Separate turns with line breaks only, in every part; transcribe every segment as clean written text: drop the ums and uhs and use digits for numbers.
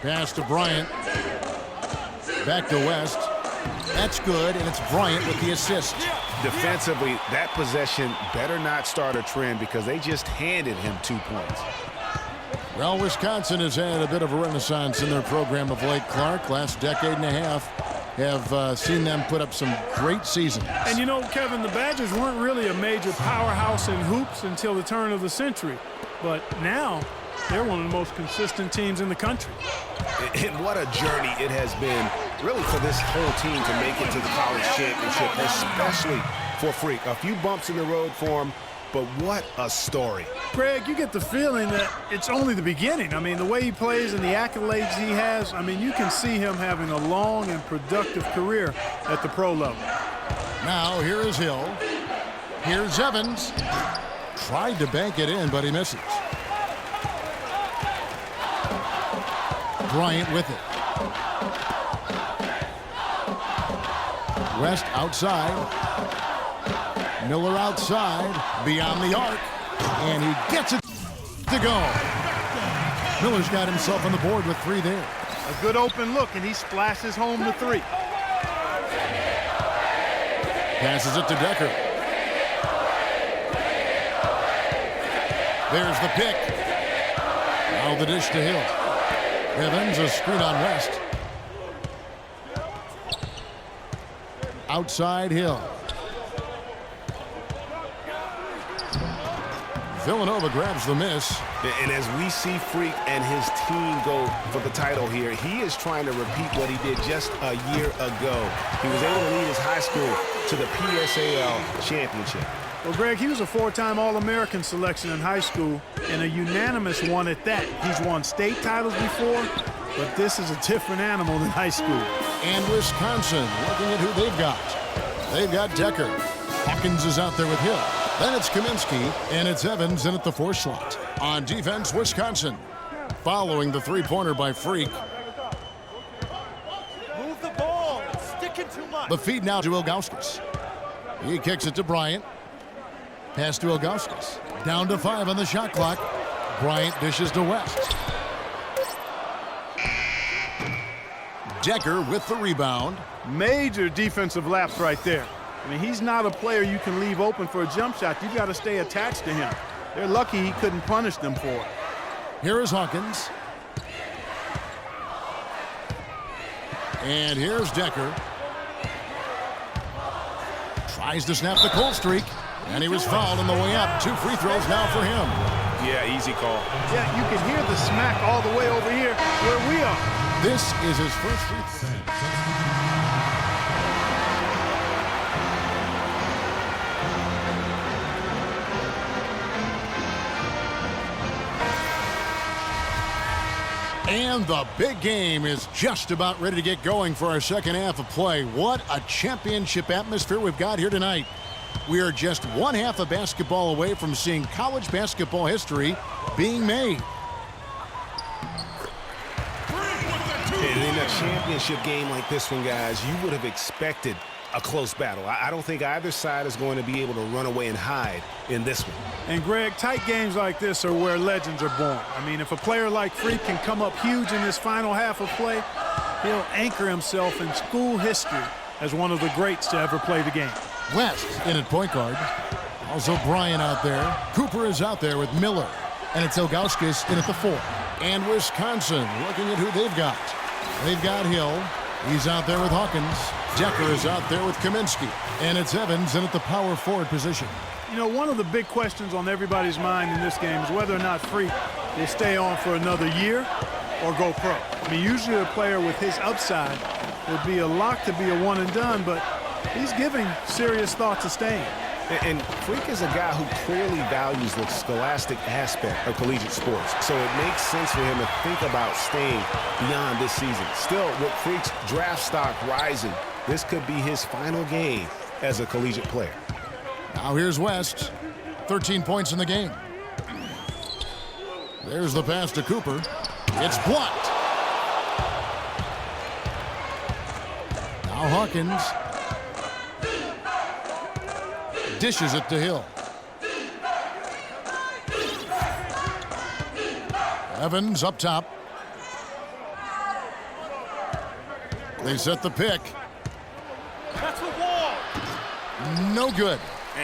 Pass to Bryant. Back to West. That's good, and it's Bryant with the assist.
Defensively, that possession better not start a trend because they just handed him 2 points.
Well, Wisconsin has had a bit of a renaissance in their program of late, Clark. Last decade and a half have seen them put up some great seasons.
And you know, Kevin, the Badgers weren't really a major powerhouse in hoops until the turn of the century. But now, they're one of the most consistent teams in the country.
And what a journey it has been, really, for this whole team to make it to the college championship, especially for Freak. A few bumps in the road for him, but what a story.
Greg, you get the feeling that it's only the beginning. I mean, the way he plays and the accolades he has, I mean, you can see him having a long and productive career at the pro level.
Now, here is Hill. Here's Evans. Tried to bank it in, but he misses. Bryant with it. West outside. Miller outside. Beyond the arc. And he gets it to go. Miller's got himself on the board with 3 there.
A good open look, and he splashes home the 3.
Passes it to Decker. There's the pick. Now the dish to Hill. Evans, a screen on West. Outside Hill. Villanova grabs the miss.
And as we see Freak and his team go for the title here, he is trying to repeat what he did just a year ago. He was able to lead his high school to the PSAL championship.
Well, Greg, he was a 4-time All-American selection in high school and a unanimous one at that. He's won state titles before, but this is a different animal than high school.
And Wisconsin looking at who they've got. They've got Decker. Hawkins is out there with Hill. Then it's Kaminsky, and it's Evans in at the 4 slot. On defense, Wisconsin. Following the 3-pointer by Freak.
Move the ball. It's sticking too much.
The feed now to Ilgauskas. He kicks it to Bryant. Pass to Ilgauskas. Down to 5 on the shot clock. Bryant dishes to West. Decker with the rebound.
Major defensive lapse right there. I mean, he's not a player you can leave open for a jump shot. You got to stay attached to him. They're lucky he couldn't punish them for it.
Here is Hawkins. And here's Decker. Tries to snap the cold streak. And he was fouled on the way up. 2 free throws now for him.
Yeah, easy call.
Yeah, you can hear the smack all the way over here where we are.
This is his first free throw. And the big game is just about ready to get going for our second half of play. What a championship atmosphere we've got here tonight. We are just one half of basketball away from seeing college basketball history being made.
And in a championship game like this one, guys, you would have expected a close battle. I don't think either side is going to be able to run away and hide in this one.
And, Greg, tight games like this are where legends are born. I mean, if a player like Freak can come up huge in this final half of play, he'll anchor himself in school history as one of the greats to ever play the game.
West in at point guard. Also Bryant out there. Cooper is out there with Miller. And it's Ilgauskas in at the 4. And Wisconsin looking at who they've got. They've got Hill. He's out there with Hawkins. Decker is out there with Kaminsky. And it's Evans in at the power forward position.
You know, one of the big questions on everybody's mind in this game is whether or not Freak will stay on for another year or go pro. I mean, usually a player with his upside would be a lock to be a one and done, but he's giving serious thought to staying.
And Freak is a guy who clearly values the scholastic aspect of collegiate sports. So it makes sense for him to think about staying beyond this season. Still, with Freak's draft stock rising, this could be his final game as a collegiate player.
Now here's West. 13 points in the game. There's the pass to Cooper. It's blocked. Now Hawkins dishes it to Hill. Evans up top. They set the pick.
That's the wall.
No good.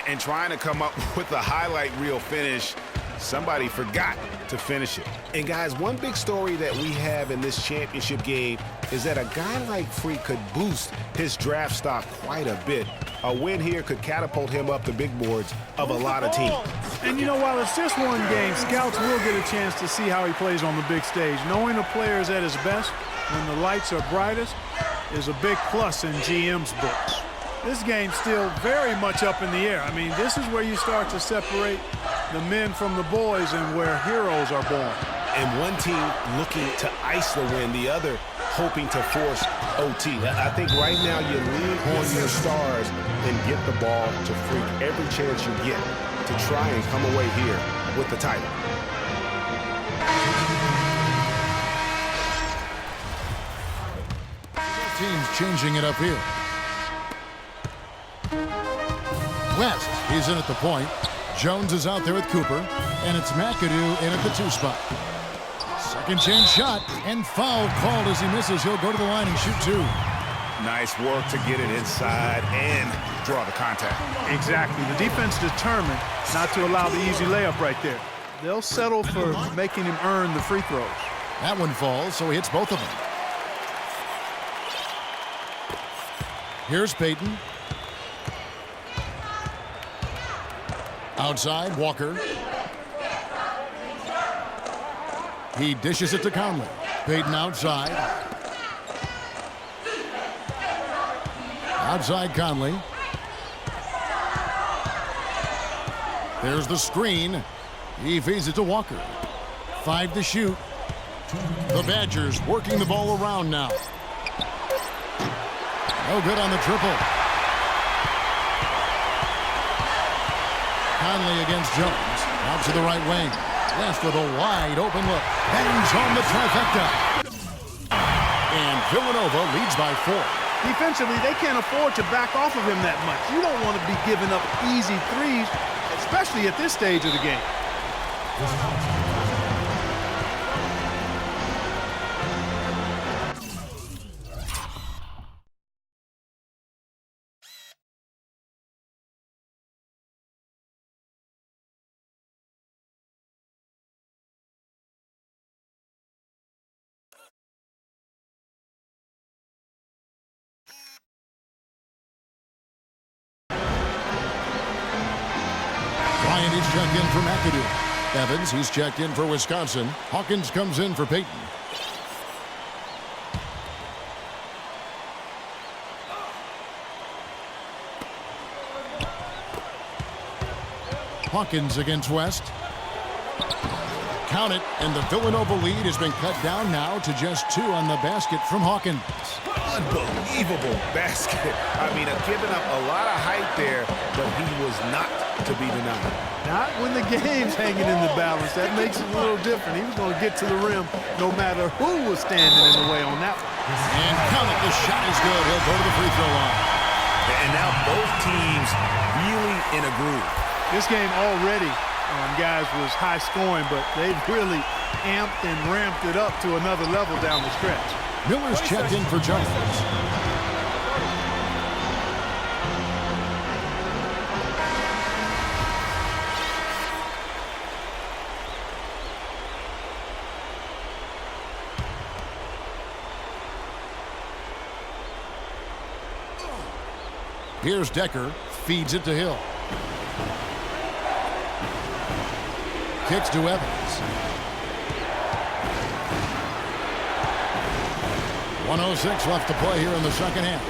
And trying to come up with a highlight reel finish, somebody forgot to finish it. And guys, one big story that we have in this championship game is that a guy like Freak could boost his draft stock quite a bit. A win here could catapult him up the big boards of a lot of teams.
And you know, while it's just one game, scouts will get a chance to see how he plays on the big stage. Knowing a player is at his best when the lights are brightest is a big plus in GM's books. This game's still very much up in the air. I mean, this is where you start to separate the men from the boys and where heroes are born.
And one team looking to ice the win, the other hoping to force OT. I think right now you lean on your stars and get the ball to Freak every chance you get to try and come away here with the title.
Teams changing it up here. West, he's in at the point. Jones is out there with Cooper, and it's McAdoo in at the 2 spot. Second chance shot, and foul called as he misses. He'll go to the line and shoot 2.
Nice work to get it inside and draw the contact.
Exactly. The defense determined not to allow the easy layup right there. They'll settle for making him earn the free throws.
That one falls, so he hits both of them. Here's Payton. Outside, Walker. He dishes it to Conley. Payton outside. Outside Conley. There's the screen. He feeds it to Walker. 5 to shoot. The Badgers working the ball around now. No good on the triple. Conley against Jones. Out to the right wing. West with a wide open look. Bangs on the trifecta. And Villanova leads by 4.
Defensively, they can't afford to back off of him that much. You don't want to be giving up easy threes, especially at this stage of the game.
Bryant is checked in for McAdoo. Evans, he's checked in for Wisconsin. Hawkins comes in for Payton. Hawkins against West. Count it, and the Villanova lead has been cut down now to just 2 on the basket from Hawkins.
Unbelievable basket. I mean, giving up a lot of height there, but he was not to be denied.
Not when the game's hanging in the balance. That makes it a little different. He was going to get to the rim no matter who was standing in the way on that one.
And count it, the shot is good. He'll go to the free throw line.
And now both teams really in a groove.
This game already, guys, was high scoring, but they've really amped and ramped it up to another level down the stretch.
Miller's checked in for Jones. Here's Decker, feeds it to Hill. Kicks to Evans. 1:06 left to play here in the second half.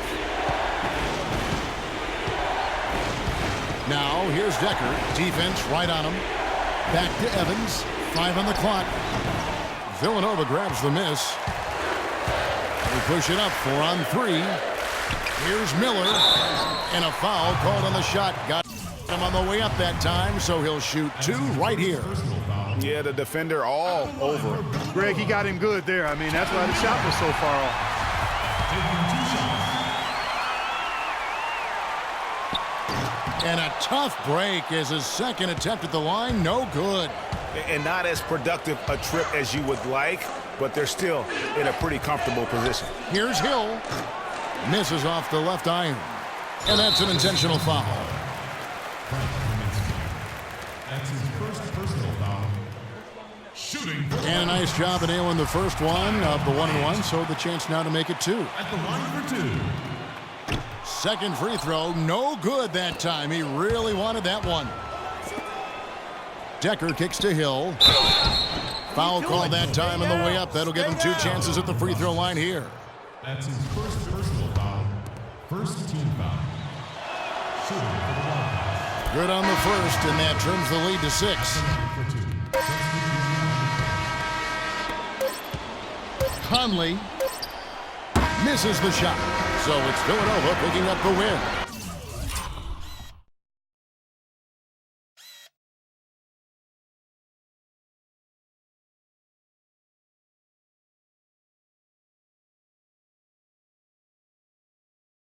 Now, here's Decker. Defense right on him. Back to Evans. 5 on the clock. Villanova grabs the miss. They push it up. 4 on 3. Here's Miller. And a foul called on the shot. Got him on the way up that time, so he'll shoot 2 right here.
Yeah, the defender all over him.
Greg, he got him good there. I mean, that's why the shot was so far off.
And a tough break as his second attempt at the line, no good.
And not as productive a trip as you would like, but they're still in a pretty comfortable position.
Here's Hill. Misses off the left iron. And that's an intentional foul.
That's his first personal foul. Shooting.
And a nice job of nailing the first one of the 1-and-1, so the chance now to make it 2.
At the line for 2.
Second free throw, no good that time. He really wanted that one. Decker kicks to Hill. Foul call that time on the way up. That'll give him 2 chances at the free throw line here.
That's his first personal foul. First team foul. Shooting for the Wildcats.
Good on the first, and that trims the lead to 6.
For 2.
Conley misses the shot. So it's Villanova picking up the win.